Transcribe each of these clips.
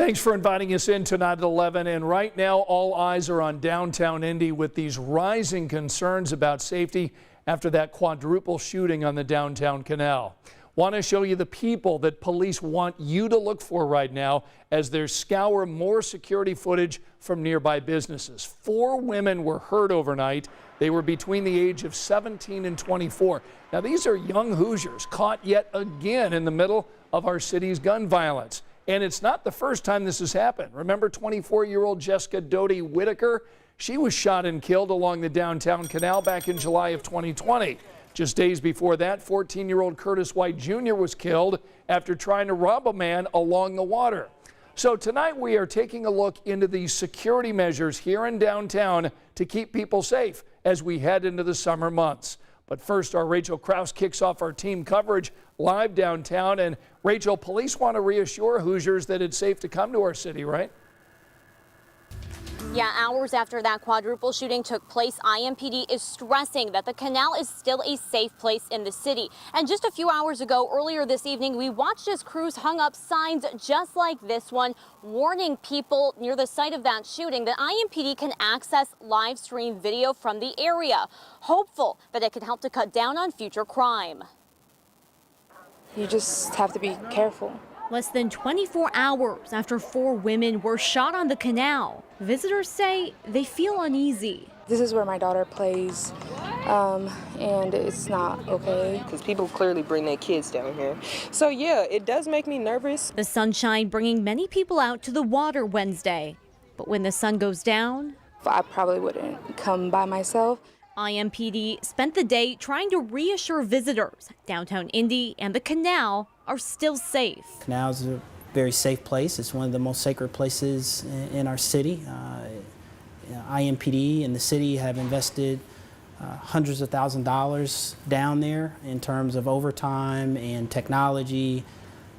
Thanks for inviting us in tonight at 11. And right now, all eyes are on downtown Indy with these rising concerns about safety after that quadruple shooting on the downtown canal. Want to show you the people that police want you to look for right now as they scour more security footage from nearby businesses. 4 women were hurt overnight. They were between the age of 17 and 24. Now, these are young Hoosiers caught yet again in the middle of our city's gun violence. And it's not the first time this has happened. Remember 24-year-old Jessica Doty Whitaker? She was shot and killed along the downtown canal back in July of 2020. Just days before that, 14-year-old Curtis White Jr. was killed after trying to rob a man along the water. So tonight we are taking a look into the security measures here in downtown to keep people safe as we head into the summer months. But first, our Rachel Krause kicks off our team coverage live downtown. And Rachel, police want to reassure Hoosiers that it's safe to come to our city, right? Yeah, hours after that quadruple shooting took place, IMPD is stressing that the canal is still a safe place in the city. And just a few hours ago, earlier this evening, we watched as crews hung up signs just like this one, warning people near the site of that shooting that IMPD can access live stream video from the area, hopeful that it can help to cut down on future crime. You just have to be careful. Less than 24 hours after 4 women were shot on the canal, visitors say they feel uneasy. This is where my daughter plays, and it's not okay. Because people clearly bring their kids down here. So yeah, it does make me nervous. The sunshine bringing many people out to the water Wednesday. But when the sun goes down, I probably wouldn't come by myself. IMPD spent the day trying to reassure visitors downtown Indy and the canal are still safe. Canal is a very safe place. It's one of the most sacred places in our city. IMPD and the city have invested hundreds of thousands of dollars down there in terms of overtime and technology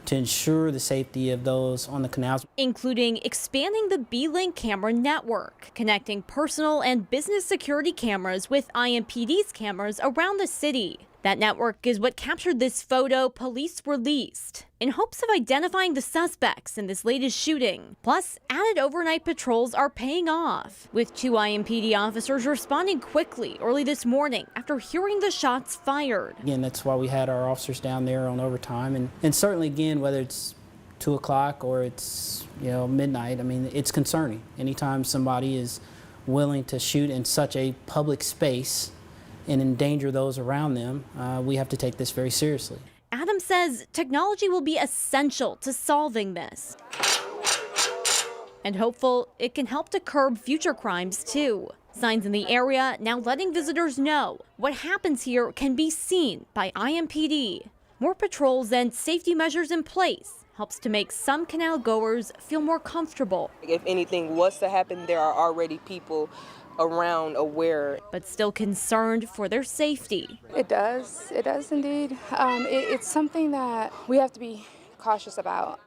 to ensure the safety of those on the canals. Including expanding the B-Link camera network, connecting personal and business security cameras with IMPD's cameras around the city. That network is what captured this photo police released in hopes of identifying the suspects in this latest shooting. Plus, added overnight patrols are paying off, with 2 IMPD officers responding quickly early this morning after hearing the shots fired. Again, that's why we had our officers down there on overtime. And certainly, again, whether it's 2 o'clock or it's midnight, I mean, it's concerning. Anytime somebody is willing to shoot in such a public space and endanger those around them, we have to take this very seriously. Adam says technology will be essential to solving this, and hopeful it can help to curb future crimes too. Signs in the area now letting visitors know what happens here can be seen by IMPD. More patrols and safety measures in place helps to make some canal goers feel more comfortable. If anything was to happen, there are already people around aware. But still concerned for their safety. It does indeed. It's something that we have to be cautious about.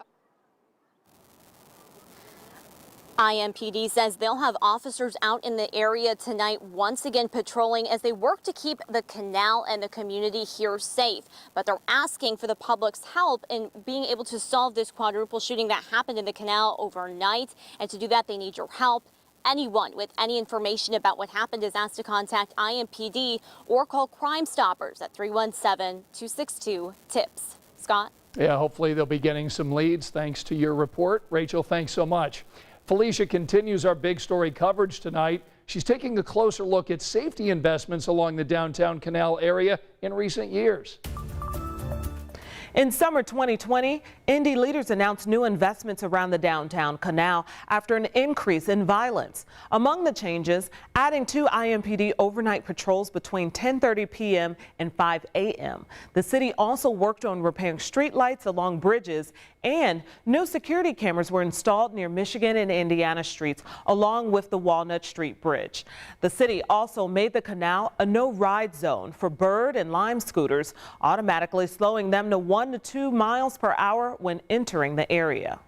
IMPD says they'll have officers out in the area tonight once again patrolling as they work to keep the canal and the community here safe. But they're asking for the public's help in being able to solve this quadruple shooting that happened in the canal overnight. And to do that, they need your help. Anyone with any information about what happened is asked to contact IMPD or call Crime Stoppers at 317-262-TIPS. Scott? Yeah, hopefully they'll be getting some leads thanks to your report. Rachel, thanks so much. Felicia continues our big story coverage tonight. She's taking a closer look at safety investments along the downtown canal area in recent years. In summer 2020, Indy leaders announced new investments around the downtown canal after an increase in violence. Among the changes, adding 2 IMPD overnight patrols between 10:30 p.m. and 5 a.m. The city also worked on repairing streetlights along bridges, and new security cameras were installed near Michigan and Indiana streets, along with the Walnut Street Bridge. The city also made the canal a no-ride zone for Bird and Lime scooters, automatically slowing them to 1 to 2 miles per hour when entering the area.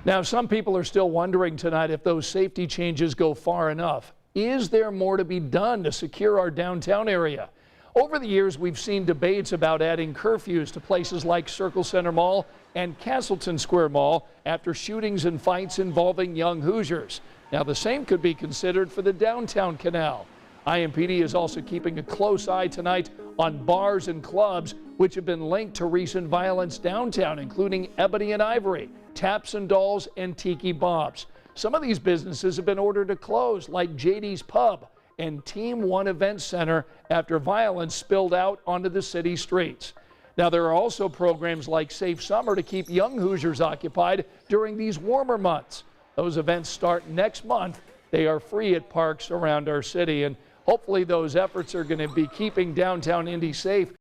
Now, some people are still wondering tonight if those safety changes go far enough. Is there more to be done to secure our downtown area? over the years, we've seen debates about adding curfews to places like Circle Center Mall and Castleton Square Mall after shootings and fights involving young Hoosiers. Now, the same could be considered for the downtown canal. IMPD is also keeping a close eye tonight on bars and clubs which have been linked to recent violence downtown, including Ebony and Ivory, Taps and Dolls, and Tiki Bob's. Some of these businesses have been ordered to close, like JD's Pub and Team One Event Center, after violence spilled out onto the city streets. Now, there are also programs like Safe Summer to keep young Hoosiers occupied during these warmer months. Those events start next month. They are free at parks around our city, and hopefully those efforts are going to be keeping downtown Indy safe.